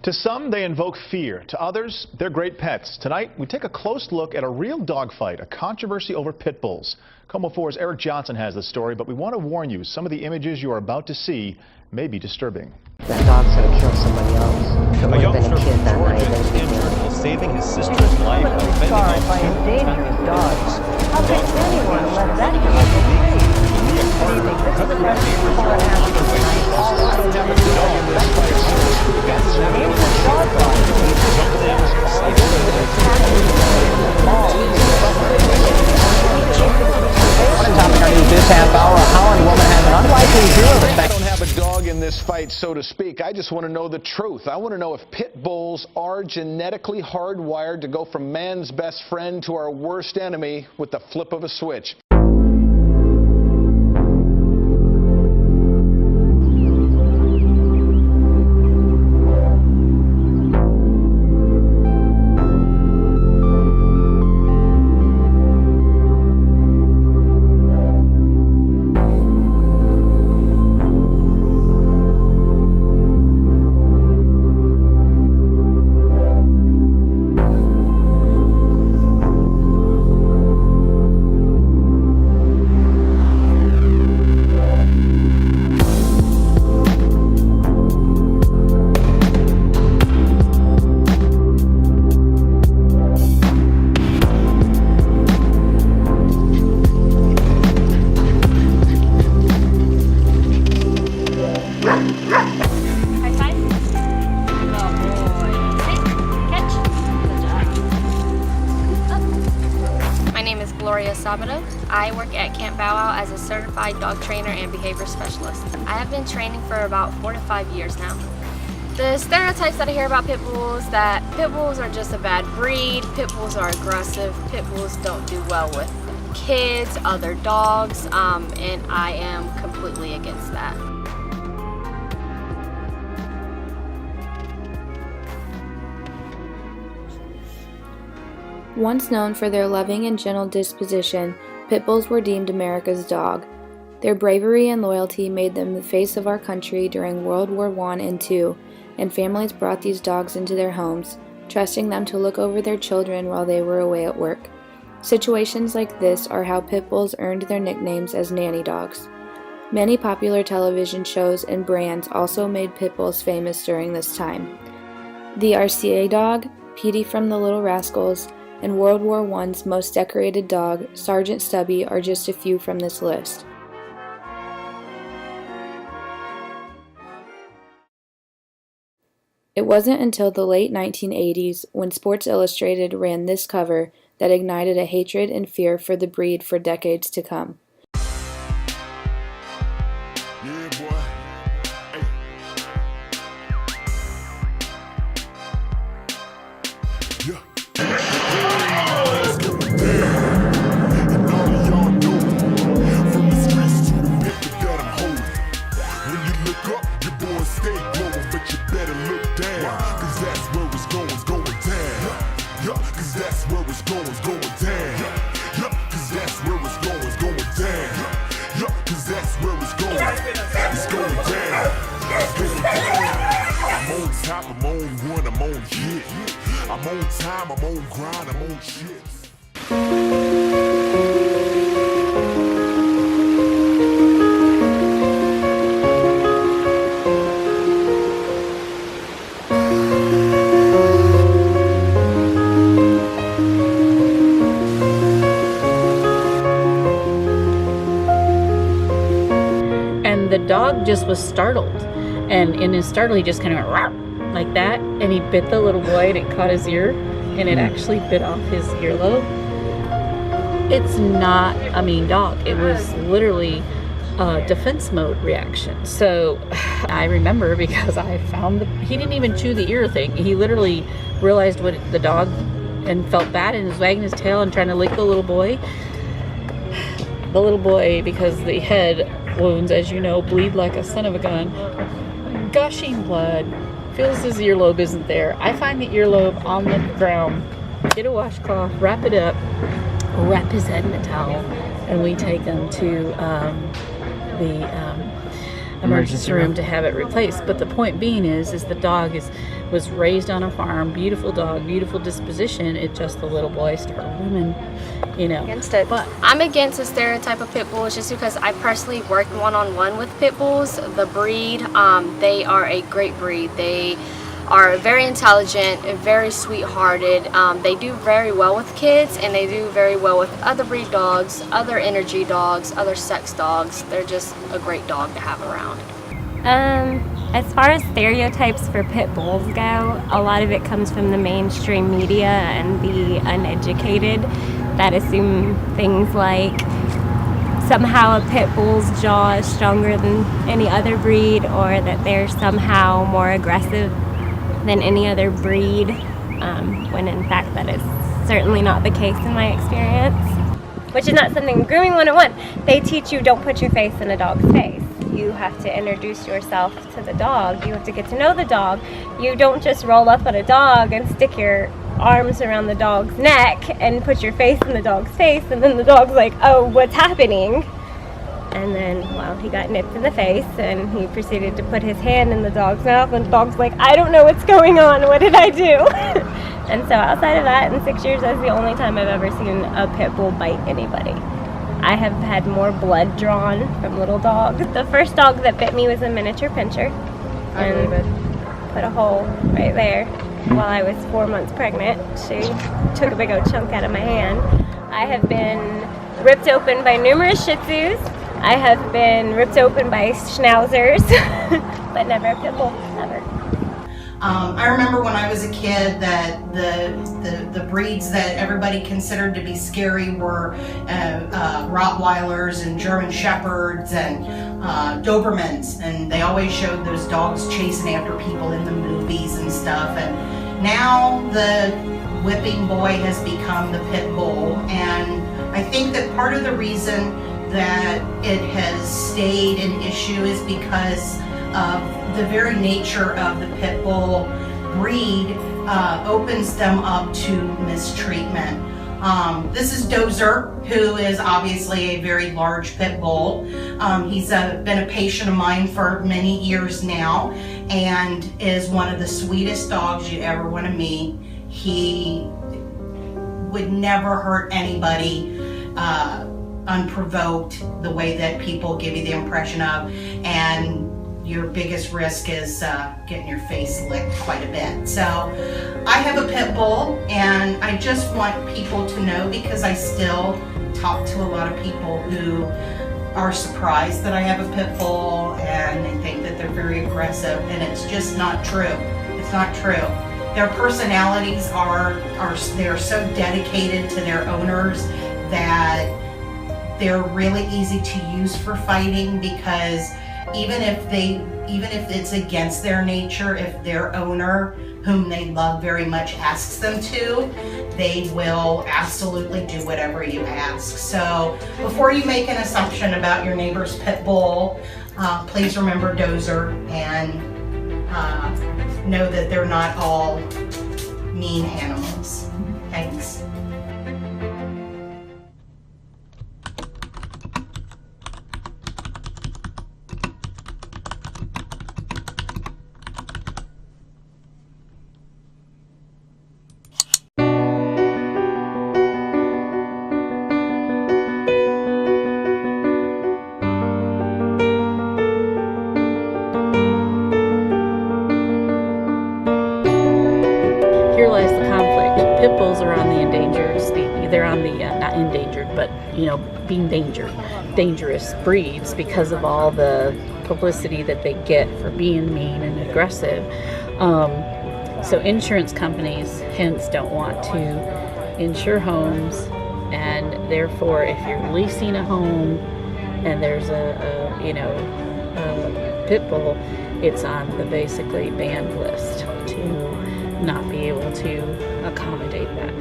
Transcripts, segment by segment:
To some, they invoke fear. To others, they're great pets. Tonight, we take a close look at a real dogfight, a controversy over pit bulls. KOMO 4's Eric Johnson has the story, but we want to warn you, some of the images you are about to see may be disturbing. That dog's gonna kill somebody else. A youngster from Georgia is injured while saving his sister's life by fending off by a dangerous dog. How could anyone let that happen? This half hour, a Holland woman has an unlikely zero I don't have a dog in this fight, so to speak. I just want to know the truth. I want to know if pit bulls are genetically hardwired to go from man's best friend to our worst enemy with the flip of a switch. I work at Camp Bow Wow as a certified dog trainer and behavior specialist. I have been training for about 4 to 5 years now. The stereotypes that I hear about pit bulls, that pit bulls are just a bad breed, pit bulls are aggressive, pit bulls don't do well with kids, other dogs, and I am completely against that. Once known for their loving and gentle disposition, pit bulls were deemed America's dog. Their bravery and loyalty made them the face of our country during World War I and II, and families brought these dogs into their homes, trusting them to look over their children while they were away at work. Situations like this are how pit bulls earned their nicknames as nanny dogs. Many popular television shows and brands also made pit bulls famous during this time. The RCA dog, Petey from the Little Rascals, and World War I's most decorated dog, Sergeant Stubby, are just a few from this list. It wasn't until the late 1980s, when Sports Illustrated ran this cover, that ignited a hatred and fear for the breed for decades to come. Yeah, boy. Hey. Yeah. I'm on one, I'm on hit. I'm on time, I'm on grind, I'm on shit. And the dog just was startled. And in his startle, he just kind of went like that, and he bit the little boy, and it caught his ear, and it actually bit off his earlobe. It's not a mean dog. It was literally a defense mode reaction. So I remember, because I found he didn't even chew the ear thing. He literally realized what the dog and felt bad and was wagging his tail and trying to lick the little boy. The little boy, because the head wounds, as you know, bleed like a son of a gun, gushing blood, feels his earlobe isn't there. I find the earlobe on the ground, get a washcloth, wrap it up, wrap his head in a towel, and we take him to the emergency room to have it replaced. But the point being is the dog is was raised on a farm, beautiful dog, beautiful disposition. It's just the little boy startled him, and you know. Against it. But I'm against the stereotype of pit bulls just because I personally worked one-on-one with pit bulls. The breed, they are a great breed. They are very intelligent and very sweet-hearted. They do very well with kids, and they do very well with other breed dogs, other energy dogs, other sex dogs. They're just a great dog to have around. As far as stereotypes for pit bulls go, a lot of it comes from the mainstream media and the uneducated that assume things like somehow a pit bull's jaw is stronger than any other breed, or that they're somehow more aggressive than any other breed, when in fact that is certainly not the case in my experience. Which is not something, Grooming 101, they teach you don't put your face in a dog's face. You have to introduce yourself to the dog. You have to get to know the dog. You don't just roll up on a dog and stick your arms around the dog's neck and put your face in the dog's face, and then the dog's like, oh, what's happening? And then, well, he got nipped in the face, and he proceeded to put his hand in the dog's mouth, and the dog's like, I don't know what's going on, what did I do? And so outside of that, in 6 years, that's the only time I've ever seen a pit bull bite anybody. I have had more blood drawn from little dogs. The first dog that bit me was a miniature pinscher, and put a hole right there while I was 4 months pregnant. She took a big old chunk out of my hand. I have been ripped open by numerous Shih Tzus. I have been ripped open by Schnauzers, but never a pit bull, never. I remember when I was a kid that the breeds that everybody considered to be scary were Rottweilers and German Shepherds and Dobermans, and they always showed those dogs chasing after people in the movies and stuff. And now the whipping boy has become the pit bull, and I think that part of the reason that it has stayed an issue is because of the very nature of the pit bull breed opens them up to mistreatment. This is Dozer, who is obviously a very large pit bull. He's been a patient of mine for many years now, and is one of the sweetest dogs you ever want to meet. He would never hurt anybody unprovoked the way that people give you the impression of, and your biggest risk is getting your face licked quite a bit. So I have a pit bull, and I just want people to know, because I still talk to a lot of people who are surprised that I have a pit bull, and they think that they're very aggressive, and it's just not true. It's not true. Their personalities they're so dedicated to their owners that they're really easy to use for fighting, because even if it's against their nature, if their owner, whom they love very much, asks them to, they will absolutely do whatever you ask. So before you make an assumption about your neighbor's pit bull, please remember Dozer, and know that they're not all mean animals. Thanks. Here lies the conflict. Pit bulls are on the endangered state. They're on the, not endangered, but, you know, being dangerous breeds because of all the publicity that they get for being mean and aggressive. So insurance companies hence don't want to insure homes, and therefore if you're leasing a home and there's a pit bull, it's on the basically banned list to not be able to accommodate that.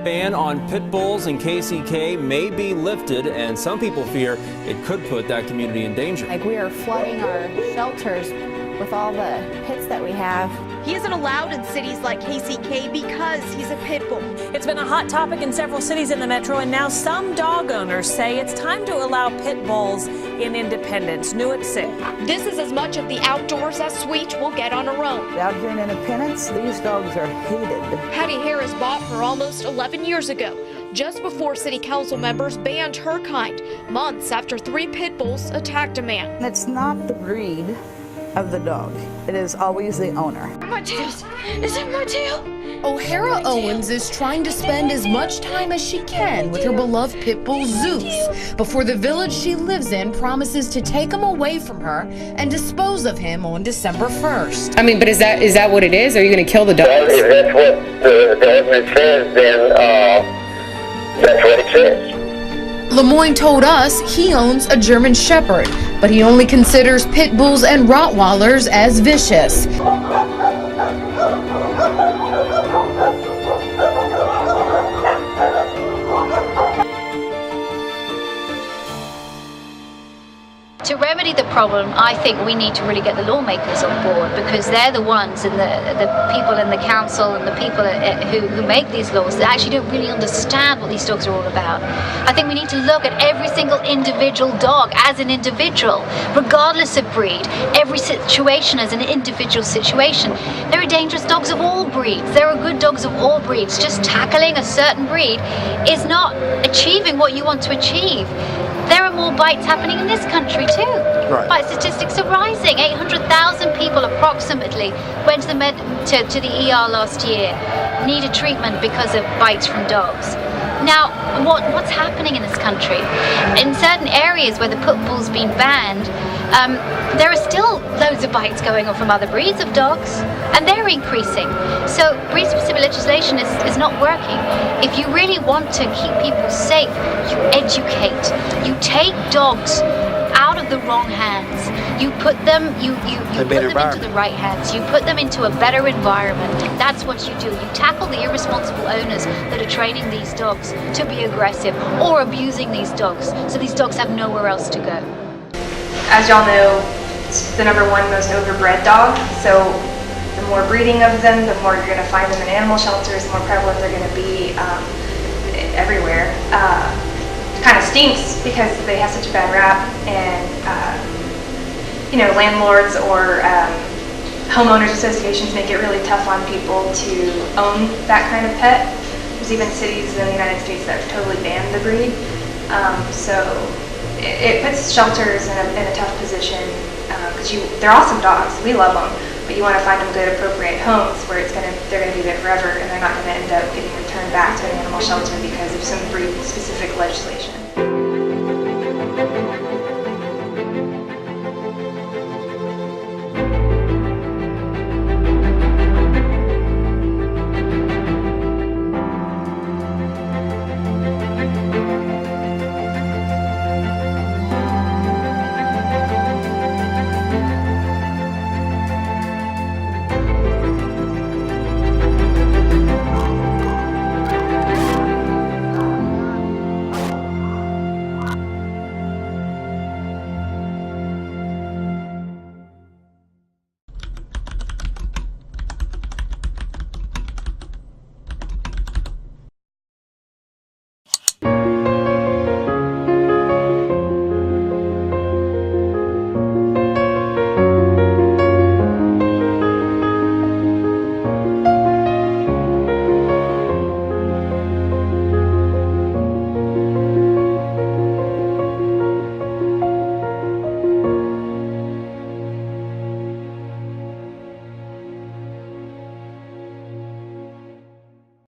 Ban on pit bulls and KCK may be lifted, and some people fear it could put that community in danger. Like, we are flooding our shelters with all the pits that we have. He isn't allowed in cities like KCK because he's a pit bull. It's been a hot topic in several cities in the metro, and now some dog owners say it's time to allow pit bulls in Independence. New at 6. This is as much of the outdoors as Sweet will get on her own. Out here in Independence, these dogs are hated. Patty Harris bought her almost 11 years ago, just before city council members banned her kind, months after 3 pit bulls attacked a man. And it's not the breed of the dog. It is always the owner. My tails! Is it my tail? O'Hara Owens is trying to spend as much time as she can with her beloved pit bull Zeus before the village she lives in promises to take him away from her and dispose of him on December 1st. I mean, but is that what it is? Are you going to kill the dog? Well, if that's what the ordinance says, then that's what it says. Lemoyne told us he owns a German Shepherd, but he only considers pit bulls and Rottweilers as vicious. To remedy the problem, I think we need to really get the lawmakers on board, because they're the ones, and the people in the council and the people who make these laws that actually don't really understand what these dogs are all about. I think we need to look at every single individual dog as an individual, regardless of breed. Every situation as an individual situation. There are dangerous dogs of all breeds. There are good dogs of all breeds. Just tackling a certain breed is not achieving what you want to achieve. There are more bites happening in this country too. Right. Bite statistics are rising. 800,000 people approximately went to the ER last year, needed treatment because of bites from dogs. Now, what's happening in this country? In certain areas where the pit bull's been banned, there are still loads of bites going on from other breeds of dogs, and they're increasing. So breed-specific legislation is not working. If you really want to keep people safe, you educate. You take dogs out of the wrong hands. You put them, you put them into the right hands. You put them into a better environment. That's what you do. You tackle the irresponsible owners that are training these dogs to be aggressive or abusing these dogs, so these dogs have nowhere else to go. As y'all know, it's the #1 most overbred dog, so the more breeding of them, the more you're going to find them in animal shelters, the more prevalent they're going to be everywhere. It kind of stinks because they have such a bad rap, and landlords or homeowners associations make it really tough on people to own that kind of pet. There's even cities in the United States that have totally banned the breed. So it puts shelters in a tough position because they're awesome dogs. We love them, but you want to find them good, appropriate homes where they're going to be there forever, and they're not going to end up getting returned back to an animal shelter because of some breed-specific legislation.